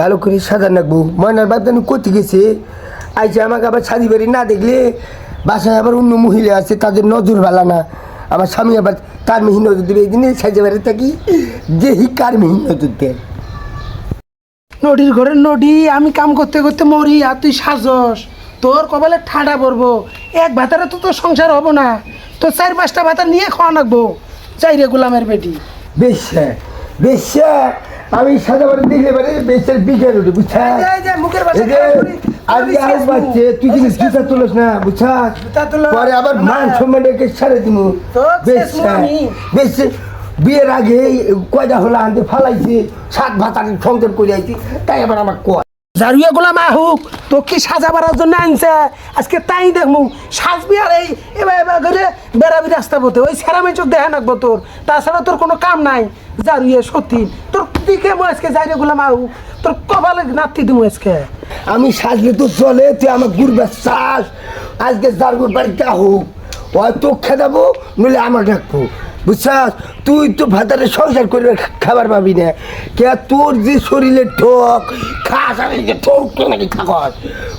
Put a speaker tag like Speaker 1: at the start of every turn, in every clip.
Speaker 1: ভালো করে সাজান রাখবো। ময়নার বাপ জানি কোথায় গেছে, আইসে আমাকে আবার শাড়ি বাড়ি না দেখলে বাসায় আবার অন্য মহিলা আছে, তাদের নজর ভালো না। আমার স্বামী আবার কার মিহি নজর দেবে, এই দিনে সাজে বাড়ি থাকি যে কার মিহি নজর দেয়।
Speaker 2: নদীর ঘরে নদী, আমি কাম করতে করতে মরি আর তুই সাজস। তোর কপালে ঠাডা পড়বো, এক ভাতারে তো তোর সংসার হবো না। তোর 4-5টা ভাতা নিয়ে খাওয়া লাগবো। চাইরে গোলামের বেটি
Speaker 1: বেশ বেশ, আমি সাজা বাড়ি দেখলে পারে বেশের বিঘের উঠে বুঝছা।
Speaker 2: মুখের
Speaker 1: আজকে আজ বাচ্চে তুই জিনিস জুতা তুলস না বুঝছা, পরে আবার মান সম্মানকে ছাড়ে দিব। বেশ বেশ, বিয়ের আগে কয়টা হলো আনতে ফালাইছি, 7 ভাতার সংসার করে আইছি, তাই আবার আমার কয়
Speaker 2: জারুয়া গোলাম আহুক তো কি সাজা বাড়ার জন্য আনছে। আজকে তাই দেখমু সাজবি আর এই এবার করে বেড়াবি রাস্তা পথে, ওই সেরামে চোখ দেখা নাকবো তোর। তাছাড়া তোর কোনো কাম নাই। জারুয়ে সত্যি তোর দিকে মো আজকে জারুয়া গোলাম আহুক তোর কপালে নাতি দিব আজকে।
Speaker 1: আমি সাজলে তো চলে, তুই আমার ঘুরবে চাষ। আজকে জারগুর বাড়িতে হোক, হয়তো খেদাবো নইলে আমার ডাকবো বুঝছাস। তুই তো ভাতারে সংসার করে খাবার পাবি না কে, তোর যে শরীরে ঠক খাস আমি ঠক নাকি খাস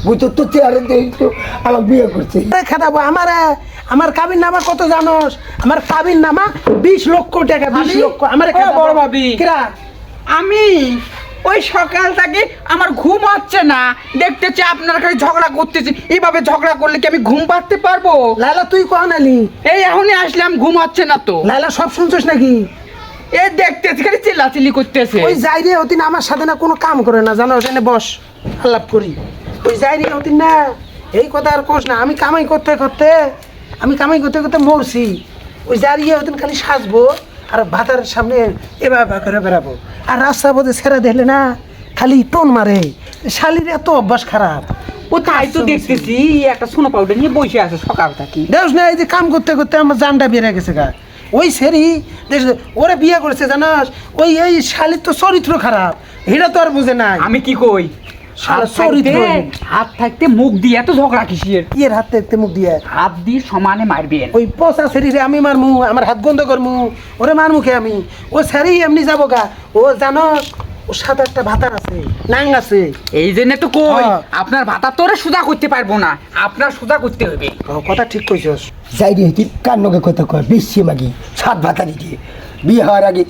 Speaker 1: বুঝতো, তোর চেয়ারে তো আমার বিয়ে করছে
Speaker 2: খেদাবো। আমার কাবিন নামা কত জানোস? আমার কাবিন নামা 20 লক্ষ টাকা। 20 লক্ষ আমার
Speaker 3: বড় ভাবি। আমি ওই সকাল থেকে আমার ঘুম হচ্ছে না, দেখতেছি আপনার কাছে ঝগড়া করতেছি। এইভাবে ঝগড়া করলে কি আমি ঘুম পাড়তে পারবো?
Speaker 2: লাইলা তুই কখন আলি?
Speaker 3: এই এখনই আসলাম, ঘুম হচ্ছে না তো।
Speaker 2: লাইলা সব শুনছিস নাকি?
Speaker 3: এই দেখতেছি খালি চিল্লাচিল্লি করতেছে।
Speaker 2: ওই যাইরে হতিন আমার সাথে না কোনো কাম করে না জানো, এখানে বস আলাপ করি। ওই যাইরে হতিন না এই কথা আর কোস না। আমি কামাই করতে করতে মরছি। ওই যাইরে হতিন খালি সাজবো আর ভাতার সামনে এবার করে বেড়াবো, আর রাস্তা পথে ছেড়ে দেখলে না খালি টোন মারে। শালির এত অভ্যাস খারাপ।
Speaker 3: ও তাই তো দেখতেছি একটা সোনা পাউডার নিয়ে বসে আছে সকাল থেকে।
Speaker 2: দেখছ না এই যে কাম করতে করতে আমার জানটা বেড়ে গেছে গা। ওই সেরি দেখ ওরে বিয়ে করেছে জানাস, ওই এই শালির তো চরিত্র খারাপ, এটা তো আর বুঝে নাই।
Speaker 3: আমি কি কই, হাত থাকতে মুখ দিয়ে এত ঝগড়া কিসের?
Speaker 2: এর হাত থাকতে মুখ দিয়ে
Speaker 3: হাত দিয়ে সমানে মারবেন।
Speaker 2: ওই পচা সেরিরে আমি মারমু, আমার হাত বন্ধ করমু, ওরে মার মুখে আমি। ও সেরি এমনি যাবো গা। ও জানস ও 7-8টা ভাতার আছে, নাং আছে।
Speaker 3: এই জন্য তো কই আপনার ভাতা তোরে সোজা করতে পারবো না, আপনার সোজা করতে হবে।
Speaker 2: কথা ঠিক কইছস।
Speaker 1: যাই রে তুই কার নগে কথা কয়, বেশি মাগি 7 ভাতারি দিয়ে বিয়ে হওয়ার আগে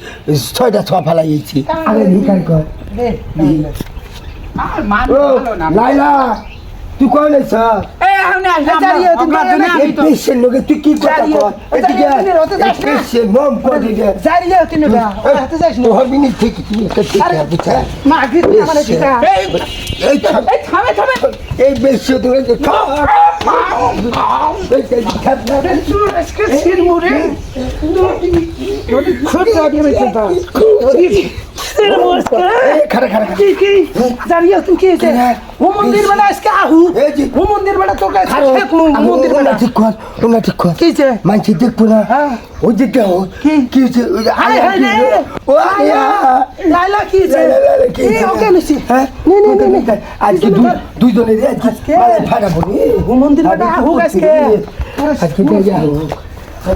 Speaker 1: 6টা ছোয়া ফালাইছি। আরে নিকার কর
Speaker 3: আর মান
Speaker 1: ও
Speaker 3: ভালো না।
Speaker 1: লাইলা তুই কই নাইছ?
Speaker 3: এই এখন আসলাম
Speaker 1: পেশেন্ট নগে তুই কি কথা কয়? এদিকে পেশেন্ট মম কর দিকে
Speaker 2: যাইরে হতিন না হাতে যাইস না।
Speaker 1: তোর বিনি ঠিক কি একটা ঠিক আছে বুঝছা।
Speaker 2: মাগি মানে ঠিক আছে।
Speaker 1: এই
Speaker 3: থামে
Speaker 1: এই বেশি তো এই
Speaker 2: আজকে সির মুরে খুব জাগিয়ে মেছেটা
Speaker 1: খারা
Speaker 2: কি জানিয়া তুই কি আছে? ও মন্দির বেলা আজকে আহু, ও মন্দির বেলা তোর কাছে মন্দির বেলা
Speaker 1: ঠিক কর
Speaker 2: কি আছে?
Speaker 1: মানছি দেখবো না ওই যে কি হচ্ছে ও আয়া
Speaker 2: লাইলা কি আছে? ওকে নিছি
Speaker 1: হ্যাঁ নে আজকে দুইজনের আজকে ফাড়া পড়ি।
Speaker 2: ও মন্দির বেলা আহু আজকে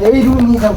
Speaker 1: এই রুম নিয়ে যাও।